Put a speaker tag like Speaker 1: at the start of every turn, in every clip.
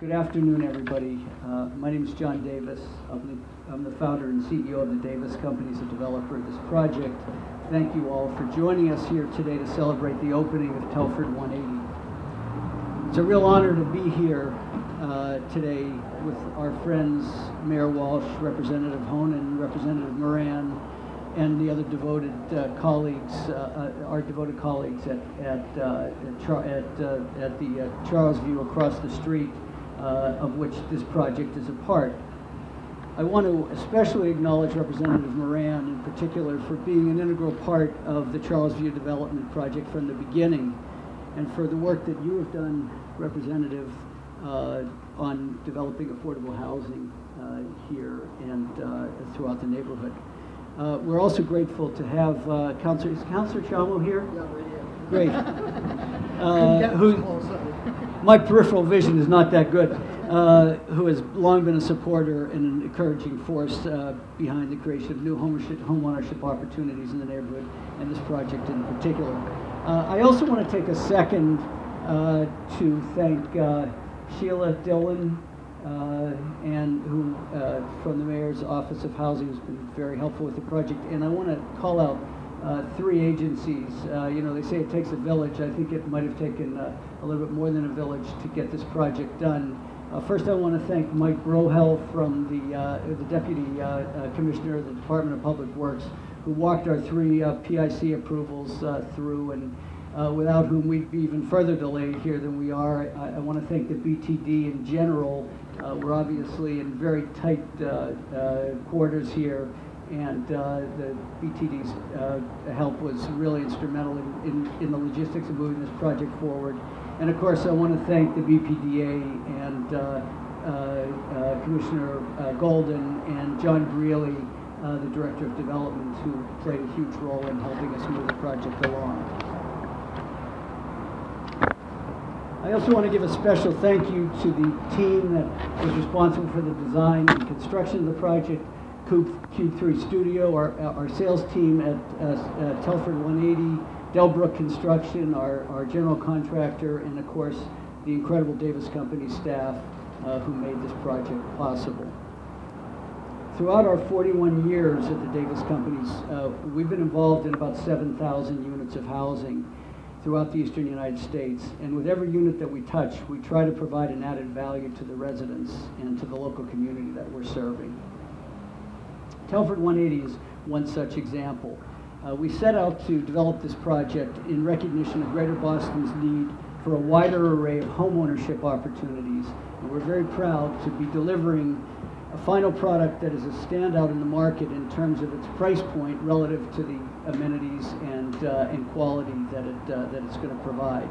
Speaker 1: Good afternoon, everybody. My name is John Davis. I'm the founder and CEO of the Davis Companies, a developer of this project. Thank you all for joining us here today to celebrate the opening of Telford 180. It's a real honor to be here today with our friends, Mayor Walsh, Representative Honan, Representative Moran, and the other devoted colleagues, our devoted colleagues at the Charlesview across the street, of which this project is a part. I want to especially acknowledge Representative Moran in particular for being an integral part of the Charlesview development project from the beginning, and for the work that you have done, Representative, on developing affordable housing here and throughout the neighborhood. We're also grateful to have Councilor Chamo here?
Speaker 2: Yeah, right here.
Speaker 1: Great. My peripheral vision is not that good, who has long been a supporter and an encouraging force behind the creation of new homeownership opportunities in the neighborhood, and this project in particular. I also want to take a second to thank Sheila Dillon, and who from the Mayor's Office of Housing has been very helpful with the project. And I want to call out three agencies. You know, they say it takes a village. I think it might have taken a little bit more than a village to get this project done. First, I want to thank Mike Brohel from the Deputy Commissioner of the Department of Public Works, who walked our three PIC approvals through, and without whom we'd be even further delayed here than we are. I want to thank the BTD in general. We're obviously in very tight quarters here, and the BTD's help was really instrumental in the logistics of moving this project forward. And of course, I want to thank the BPDA and Commissioner Golden and John Greeley, the Director of Development, who played a huge role in helping us move the project along. I also want to give a special thank you to the team that was responsible for the design and construction of the project, Cube 3 Studio, our sales team at Telford 180, Delbrook Construction, our general contractor, and of course the incredible Davis Company staff who made this project possible. Throughout our 41 years at the Davis Companies, we've been involved in about 7,000 units of housing throughout the eastern United States, and with every unit that we touch, we try to provide an added value to the residents and to the local community that we're serving. Telford 180 is one such example. We set out to develop this project in recognition of Greater Boston's need for a wider array of homeownership opportunities, and we're very proud to be delivering a final product that is a standout in the market in terms of its price point relative to the amenities and quality that it's going to provide.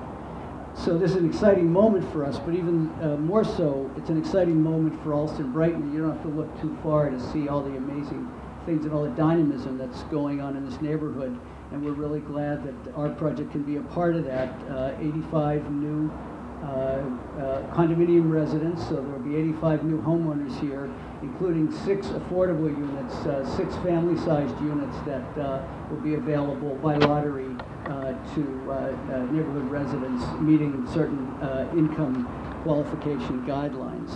Speaker 1: So this is an exciting moment for us, but even more so, it's an exciting moment for Allston Brighton. You don't have to look too far to see all the amazing things and all the dynamism that's going on in this neighborhood, and we're really glad that our project can be a part of that. 85 new condominium residents, so there will be 85 new homeowners here, including 6 affordable units, 6 family-sized units that will be available by lottery to neighborhood residents meeting certain income qualification guidelines.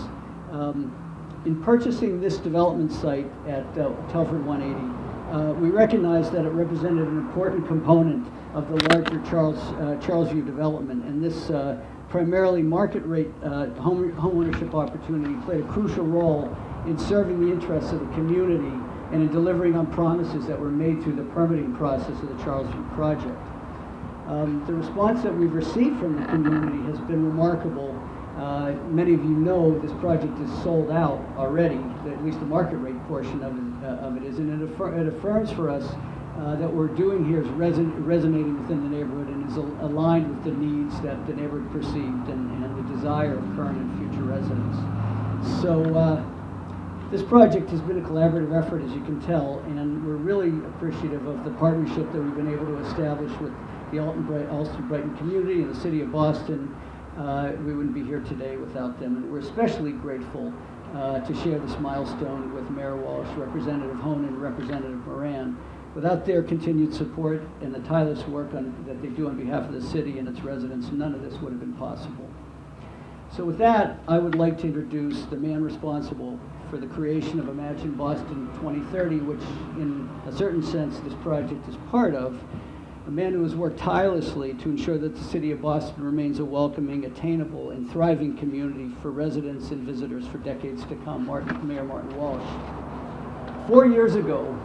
Speaker 1: In purchasing this development site at Telford 180, we recognized that it represented an important component of the larger Charlesview development, and this primarily market rate homeownership opportunity played a crucial role in serving the interests of the community and in delivering on promises that were made through the permitting process of the Charlesview project. The response that we've received from the community has been remarkable. Many of you know this project is sold out already, at least the market rate portion of it is, and it affirms for us that what we're doing here is resonating within the neighborhood and is aligned with the needs that the neighborhood perceived and the desire of current and future residents. So this project has been a collaborative effort, as you can tell, and we're really appreciative of the partnership that we've been able to establish with the Allston Brighton community and the city of Boston. We wouldn't be here today without them, and we're especially grateful to share this milestone with Mayor Walsh, Representative Honan, and Representative Moran. Without their continued support and the tireless work that they do on behalf of the city and its residents, none of this would have been possible. So with that, I would like to introduce the man responsible for the creation of Imagine Boston 2030, which in a certain sense this project is part of, a man who has worked tirelessly to ensure that the city of Boston remains a welcoming, attainable, and thriving community for residents and visitors for decades to come, Mayor Martin Walsh. 4 years ago,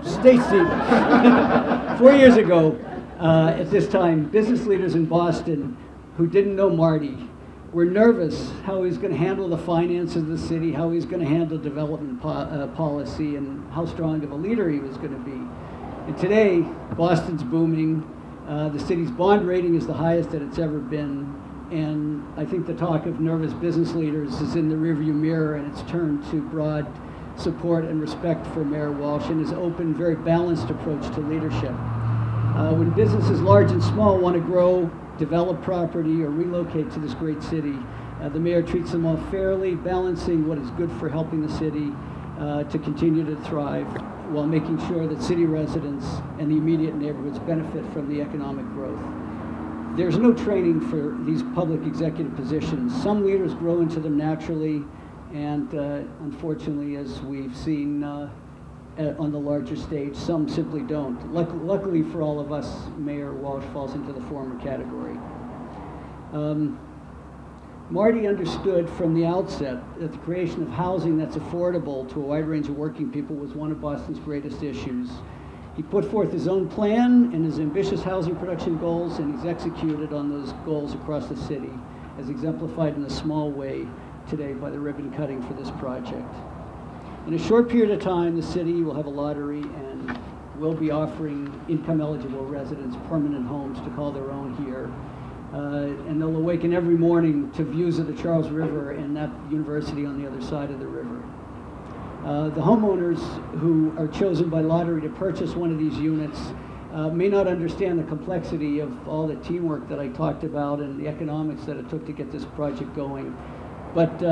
Speaker 1: stay seated. 4 years ago, at this time, business leaders in Boston who didn't know Marty were nervous how he's going to handle the finances of the city, how he's going to handle development policy, and how strong of a leader he was going to be. And today, Boston's booming. The city's bond rating is the highest that it's ever been. And I think the talk of nervous business leaders is in the rearview mirror, and it's turned to broad support and respect for Mayor Walsh and his open, very balanced approach to leadership. When businesses large and small want to grow, develop property, or relocate to this great city, the mayor treats them all fairly, balancing what is good for helping the city to continue to thrive while making sure that city residents and the immediate neighborhoods benefit from the economic growth. There's no training for these public executive positions. Some leaders grow into them naturally, and unfortunately, as we've seen on the larger stage, some simply don't. Luckily for all of us, Mayor Walsh falls into the former category. Marty understood from the outset that the creation of housing that's affordable to a wide range of working people was one of Boston's greatest issues. He put forth his own plan and his ambitious housing production goals, and he's executed on those goals across the city, as exemplified in a small way today by the ribbon cutting for this project. In a short period of time, the city will have a lottery and will be offering income-eligible residents permanent homes to call their own here. And they'll awaken every morning to views of the Charles River and that university on the other side of the river. The homeowners who are chosen by lottery to purchase one of these units may not understand the complexity of all the teamwork that I talked about and the economics that it took to get this project going. But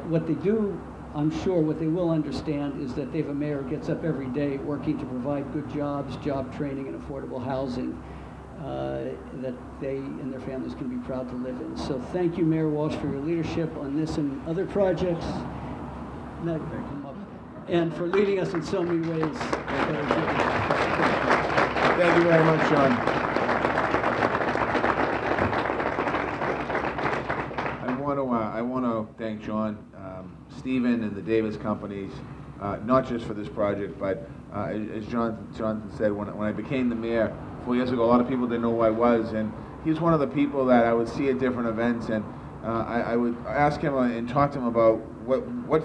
Speaker 1: what they do, I'm sure what they will understand is that they have a mayor who gets up every day working to provide good jobs, job training, and affordable housing that they and their families can be proud to live in. So thank you, Mayor Walsh, for your leadership on this and other projects, and for leading us in so many ways.
Speaker 2: Thank you very much, Sean. I want to thank John, Stephen, and the Davis companies, not just for this project, but as Jonathan said, when I became the mayor 4 years ago, a lot of people didn't know who I was, and he's one of the people that I would see at different events, and I would ask him and talk to him about what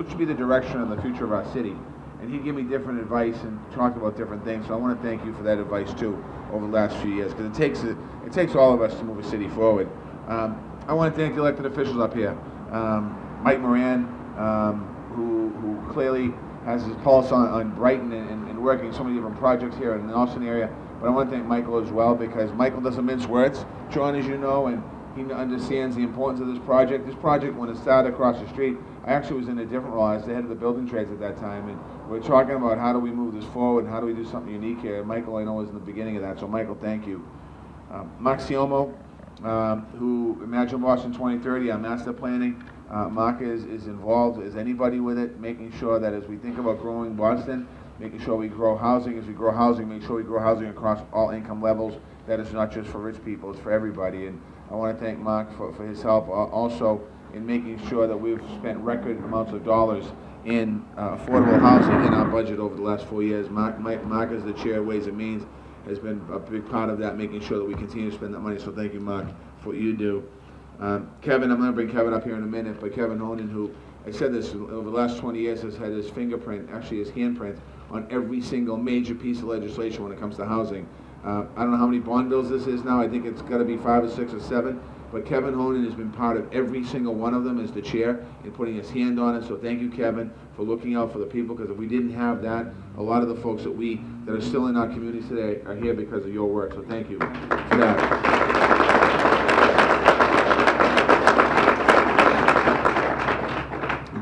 Speaker 2: should be the direction and the future of our city, and he'd give me different advice and talk about different things. So I want to thank you for that advice too over the last few years, because it takes all of us to move a city forward. I want to thank the elected officials up here, Mike Moran, who clearly has his pulse on Brighton and working so many different projects here in the Allston area. But I want to thank Michael as well, because Michael doesn't mince words, John, as you know, and he understands the importance of this project. This project, when it started across the street, I actually was in a different role. I was the head of the building trades at that time, and we were talking about how do we move this forward and how do we do something unique here. And Michael, I know, was in the beginning of that, so Michael, thank you. Mark Siomo, who Imagine Boston 2030 on master planning. Mark is involved as anybody with it, making sure that as we think about growing Boston, making sure we grow housing. As we grow housing, make sure we grow housing across all income levels. That is not just for rich people, it's for everybody. And I want to thank Mark for his help also in making sure that we've spent record amounts of dollars in affordable housing in our budget over the last 4 years. Mark as the chair of Ways and Means has been a big part of that, making sure that we continue to spend that money. So thank you, Mark, for what you do. Kevin, I'm going to bring Kevin up here in a minute, but Kevin Honan, who, I said this, over the last 20 years has had his fingerprint, actually his handprint, on every single major piece of legislation when it comes to housing. I don't know how many bond bills this is now. I think it's got to be 5 or 6 or 7. But Kevin Honan has been part of every single one of them as the chair and putting his hand on it. So thank you, Kevin, for looking out for the people, because if we didn't have that, a lot of the folks that are still in our communities today are here because of your work. So thank you for that.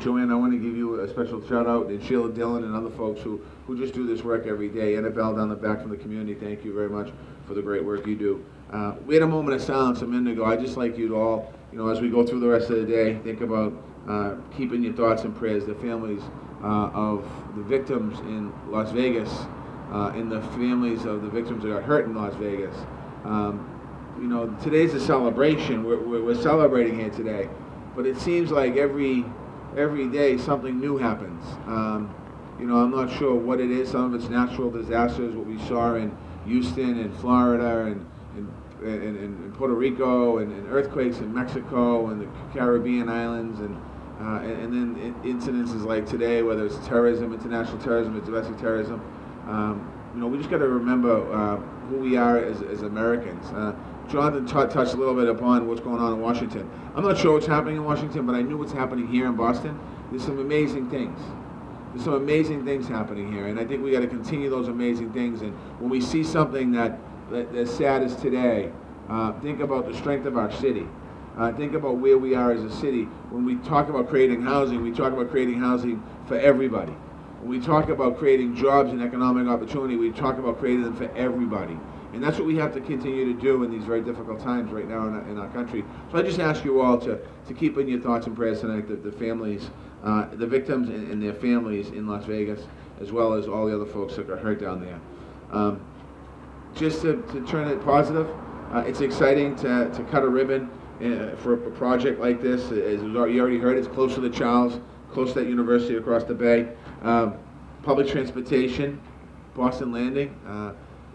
Speaker 2: Joanne, I want to give you a special shout out, and Sheila Dillon and other folks who just do this work every day. Annabelle down the back from the community, thank you very much for the great work you do. We had a moment of silence a minute ago. I'd just like you to all, as we go through the rest of the day, think about keeping your thoughts and prayers, the families of the victims in Las Vegas, and the families of the victims that got hurt in Las Vegas. Today's a celebration. We're celebrating here today, but it seems like every day something new happens. I'm not sure what it is. Some of it's natural disasters, what we saw in Houston and Florida and Puerto Rico, and earthquakes in Mexico and the Caribbean islands, and then incidences like today, whether it's terrorism, international terrorism, or domestic terrorism. We just got to remember who we are as Americans. Jonathan touched a little bit upon what's going on in Washington. I'm not sure what's happening in Washington, but I knew what's happening here in Boston. There's some amazing things. There's some amazing things happening here, and I think we got to continue those amazing things. And when we see something that's sad as today, think about the strength of our city. Think about where we are as a city. When we talk about creating housing, we talk about creating housing for everybody. When we talk about creating jobs and economic opportunity, we talk about creating them for everybody. And that's what we have to continue to do in these very difficult times right now in our country. So I just ask you all to keep in your thoughts and prayers tonight the families, the victims and their families in Las Vegas, as well as all the other folks that got hurt down there. Just to turn it positive, it's exciting to cut a ribbon for a project like this. As you already heard, it's close to the Charles, close to that university across the bay. Public transportation, Boston Landing.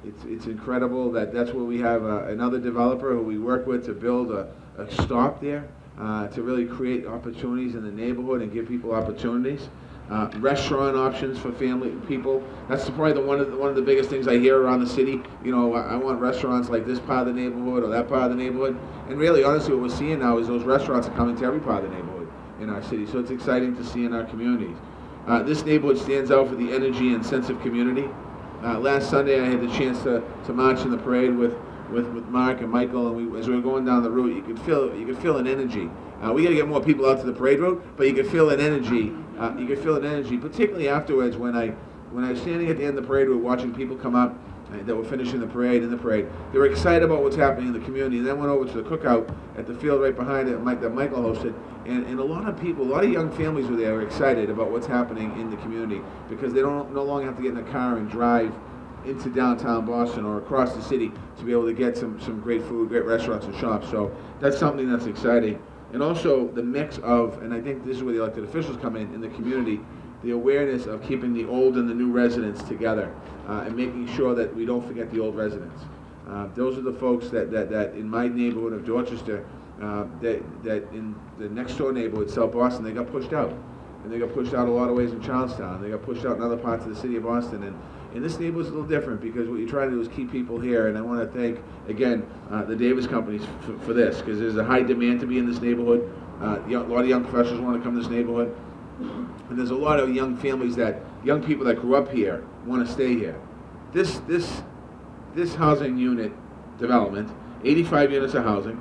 Speaker 2: It's incredible that's where we have another developer who we work with to build a stop there, to really create opportunities in the neighborhood and give people opportunities. Restaurant options for family people. That's probably one of the biggest things I hear around the city. I want restaurants like this part of the neighborhood or that part of the neighborhood. And really, honestly, what we're seeing now is those restaurants are coming to every part of the neighborhood in our city. So it's exciting to see in our communities. This neighborhood stands out for the energy and sense of community. Last Sunday, I had the chance to march in the parade with Mark and Michael, and as we were going down the route, you could feel an energy. We got to get more people out to the parade route, but you could feel an energy. You could feel an energy, particularly afterwards when I was standing at the end of the parade route, watching people come up that were finishing the parade. They were excited about what's happening in the community, and then went over to the cookout at the field right behind it that Michael hosted, and a lot of young families were there, were excited about what's happening in the community, because they no longer have to get in a car and drive into downtown Boston or across the city to be able to get some great food, great restaurants and shops. So that's something that's exciting. And also the mix of, and I think this is where the elected officials come in the community, the awareness of keeping the old and the new residents together, and making sure that we don't forget the old residents. Those are the folks that in my neighborhood of Dorchester, that in the next door neighborhood, South Boston, they got pushed out. And they got pushed out a lot of ways in Charlestown. They got pushed out in other parts of the city of Boston. And this neighborhood's a little different, because what you try to do is keep people here. And I want to thank, again, the Davis companies for this, because there's a high demand to be in this neighborhood. A lot of young professionals want to come to this neighborhood. And there's a lot of young families young people that grew up here want to stay here. This housing unit development, 85 units of housing,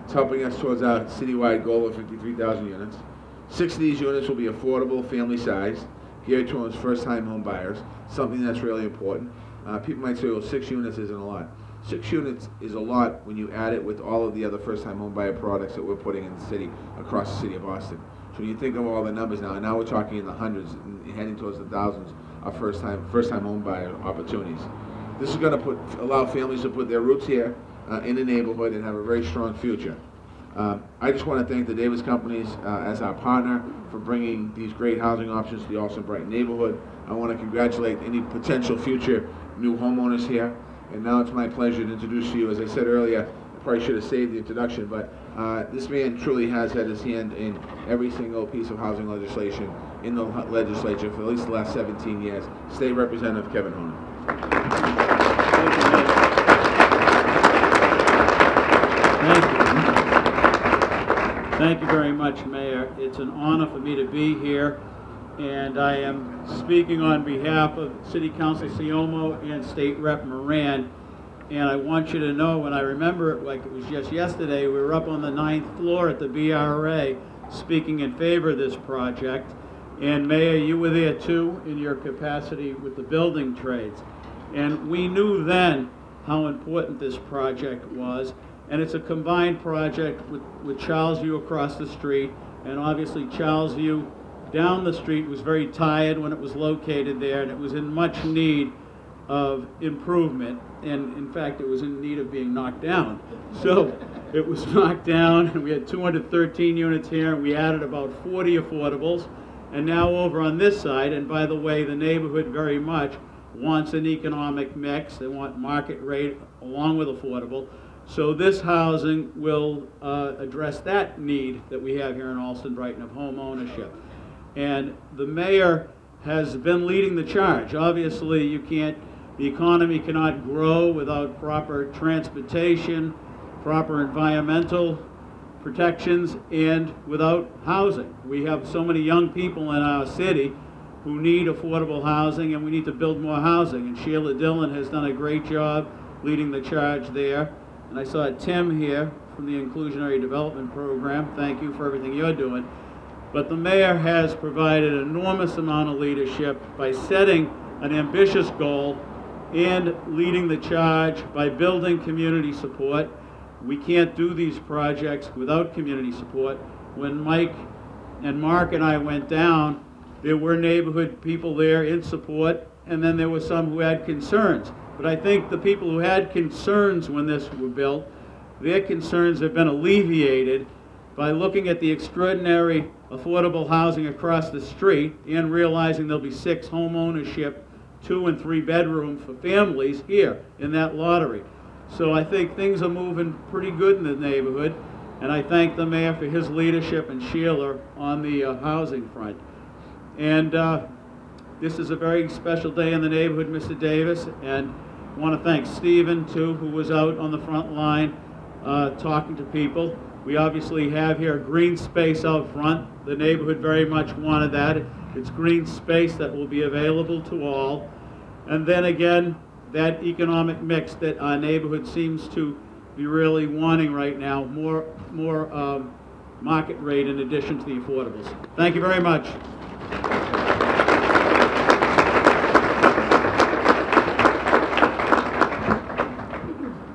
Speaker 2: it's helping us towards our citywide goal of 53,000 units. 6 of these units will be affordable, family-sized, geared towards first-time home buyers, something that's really important. People might say, well, 6 units isn't a lot. 6 units is a lot when you add it with all of the other first-time home buyer products that we're putting in the city, across the city of Boston. So when you think of all the numbers now, and now we're talking in the hundreds and heading towards the thousands of first-time home buyer opportunities. This is going to allow families to put their roots here in the neighborhood and have a very strong future. I just want to thank the Davis companies as our partner for bringing these great housing options to the Allston Brighton neighborhood. I want to congratulate any potential future new homeowners here. And now it's my pleasure to introduce to you, as I said earlier, I probably should have saved the introduction, but this man truly has had his hand in every single piece of housing legislation in the legislature for at least the last 17 years. State Representative Kevin Honan.
Speaker 3: Thank you very much, Mayor. It's an honor for me to be here, and I am speaking on behalf of City Council Siomo and State Rep Moran. And I want you to know, when I remember it like it was just yesterday, we were up on the 9th floor at the BRA speaking in favor of this project. And Mayor, you were there too in your capacity with the building trades. And we knew then how important this project was. And it's a combined project with Charlesview across the street, and obviously Charlesview down the street was very tired when it was located there, and it was in much need of improvement, and in fact it was in need of being knocked down. So it was knocked down, and we had 213 units here, and we added about 40 affordables. And now over on this side, and by the way, the neighborhood very much wants an economic mix. They want market rate along with affordable. So this housing will address that need that we have here in Allston Brighton of home ownership. And the mayor has been leading the charge. Obviously, the economy cannot grow without proper transportation, proper environmental protections, and without housing. We have so many young people in our city who need affordable housing, and we need to build more housing. And Sheila Dillon has done a great job leading the charge there. And I saw Tim here from the Inclusionary Development Program. Thank you for everything you're doing. But the mayor has provided an enormous amount of leadership by setting an ambitious goal and leading the charge by building community support. We can't do these projects without community support. When Mike and Mark and I went down, there were neighborhood people there in support, and then there were some who had concerns. But I think the people who had concerns when this was built, their concerns have been alleviated by looking at the extraordinary affordable housing across the street and realizing there'll be 6 home ownership, 2 and 3 bedroom for families here in that lottery. So I think things are moving pretty good in the neighborhood, and I thank the mayor for his leadership and Sheila on the housing front. And this is a very special day in the neighborhood, Mr. Davis, and I want to thank Stephen, too, who was out on the front line talking to people. We obviously have here green space out front. The neighborhood very much wanted that. It's green space that will be available to all. And then again, that economic mix that our neighborhood seems to be really wanting right now, more market rate in addition to the affordables. Thank you very much.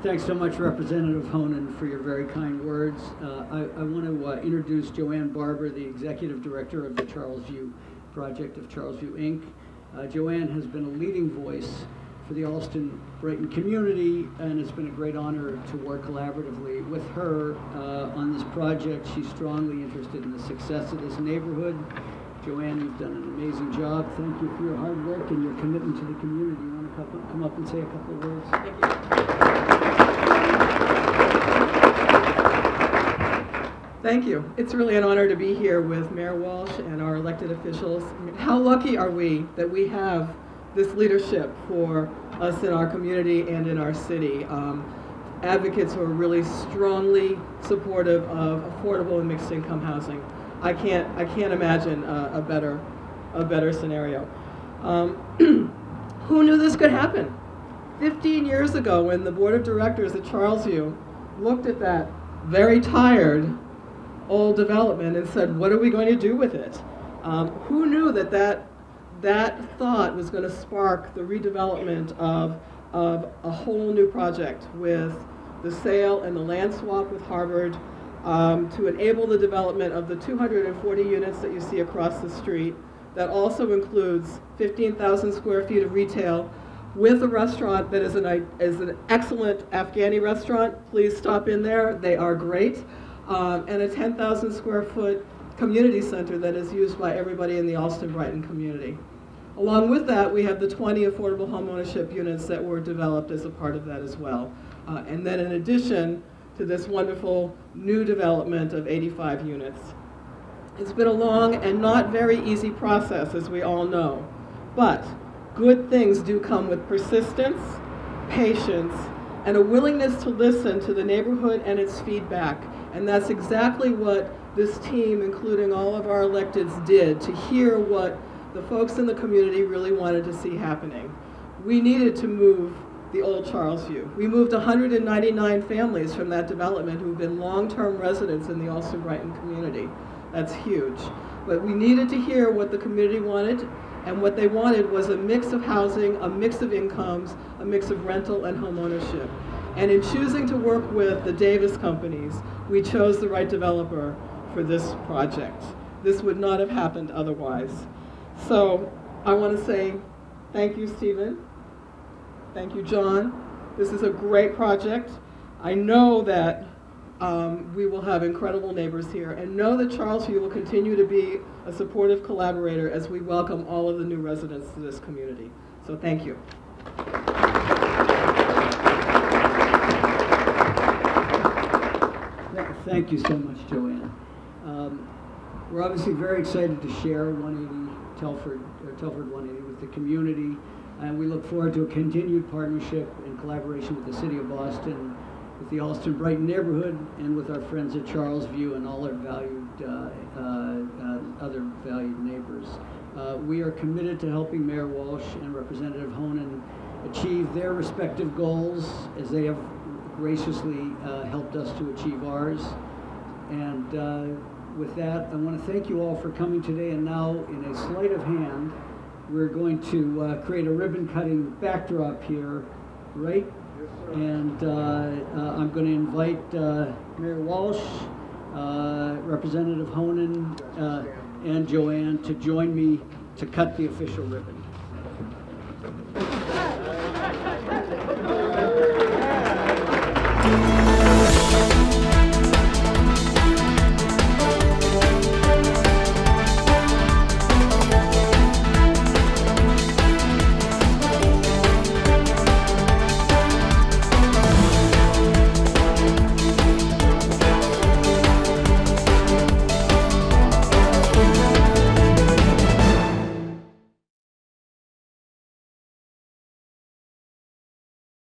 Speaker 1: Thanks so much, Representative Honan, for your very kind words. I want to introduce Joanne Barber, the Executive Director of the Charlesview Project of Charlesview, Inc. Joanne has been a leading voice for the Allston Brighton community, and it's been a great honor to work collaboratively with her on this project. She's strongly interested in the success of this neighborhood. Joanne, you've done an amazing job. Thank you for your hard work and your commitment to the community. You want to come up and say a couple of words?
Speaker 4: Thank you. Thank you. It's really an honor to be here with Mayor Walsh and our elected officials. I mean, how lucky are we that we have this leadership for us in our community and in our city. Advocates who are really strongly supportive of affordable and mixed income housing. I can't imagine a better scenario. Who knew this could happen? 15 years ago, when the board of directors at Charlesview looked at that very tired old development and said, what are we going to do with it? Who knew that thought was going to spark the redevelopment of a whole new project with the sale and the land swap with Harvard to enable the development of the 240 units that you see across the street. That also includes 15,000 square feet of retail with a restaurant that is an excellent Afghani restaurant. Please stop in there. They are great. And a 10,000 square foot community center that is used by everybody in the Allston Brighton community. Along with that, we have the 20 affordable homeownership units that were developed as a part of that as well. And then in addition to this wonderful new development of 85 units. It's been a long and not very easy process, as we all know. But good things do come with persistence, patience, and a willingness to listen to the neighborhood and its feedback. And that's exactly what this team, including all of our electeds, did to hear what the folks in the community really wanted to see happening. We needed to move the old Charlesview. We moved 199 families from that development who've been long-term residents in the Allston Brighton community. That's huge. But we needed to hear what the community wanted, And what they wanted was a mix of housing, a mix of incomes, a mix of rental and home ownership. And in choosing to work with the Davis companies, we chose the right developer for this project. This would not have happened otherwise. So I want to say thank you, Stephen. Thank you, John. This is a great project. I know that we will have incredible neighbors here, and know that Charlesview will continue to be a supportive collaborator as we welcome all of the new residents to this community. So thank you.
Speaker 1: Thank you so much, Joanne. We're obviously very excited to share 180 Telford 180 with the community, and we look forward to a continued partnership and collaboration with the City of Boston, with the Allston Brighton neighborhood, and with our friends at Charlesview and all our valued other valued neighbors. We are committed to helping Mayor Walsh and Representative Honan achieve their respective goals, as they have graciously helped us to achieve ours. And with that, I want to thank you all for coming today. And now, in a sleight of hand, we're going to create a ribbon cutting backdrop here, right? And I'm going to invite Mayor Walsh, Representative Honan, and Joanne to join me to cut the official ribbon.